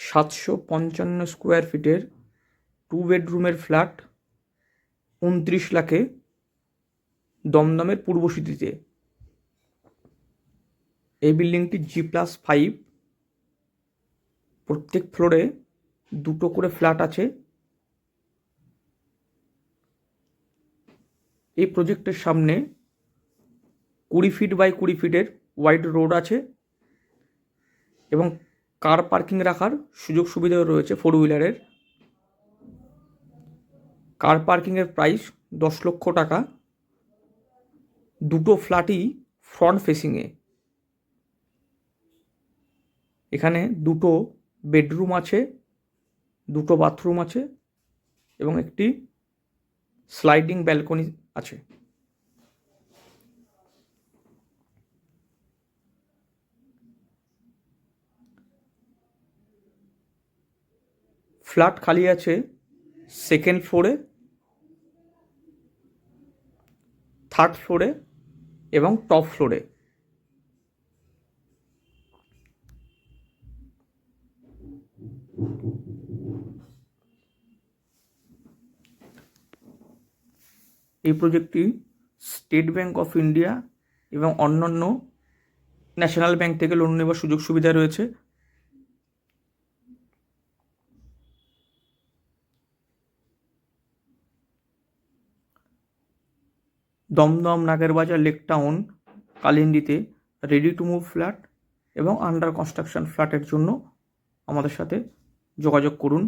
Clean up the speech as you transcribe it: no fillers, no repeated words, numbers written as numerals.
755 square ফিটের 2 বেডরুমের flat 29 লাখে দমদমের পূর্ব সিটিতে। এই বিল্ডিংটি G+5, প্রত্যেক ফ্লোরে 2টো করে ফ্ল্যাট আছে। এই প্রজেক্টের সামনে 20 ফিট বাই 20 ফিটের ওয়াইড রোড আছে এবং কার পার্কিং রাখার সুযোগ সুবিধাও রয়েছে 4 হুইলারের। কার পার্কিংয়ের প্রাইস 10 লক্ষ টাকা। 2টো ফ্ল্যাটই ফ্রন্ট ফেসিংয়ে। এখানে 2টো বেডরুম আছে, 2টো বাথরুম আছে এবং একটি স্লাইডিং ব্যালকনি আছে। ফ্ল্যাট খালি আছে সেকেন্ড ফ্লোরে, থার্ড ফ্লোরে এবং টপ ফ্লোরে। এই প্রজেক্টটি স্টেট ব্যাঙ্ক অফ ইন্ডিয়া এবং অন্যান্য ন্যাশনাল ব্যাঙ্ক থেকে লোন নেওয়ার সুযোগ সুবিধা রয়েছে। দমদম, নাগেরবাজার, লেক টাউন, কালিন্দিতে রেডি টু মুভ ফ্ল্যাট এবং আন্ডার কনস্ট্রাকশন ফ্ল্যাটের জন্য আমাদের সাথে যোগাযোগ করুন।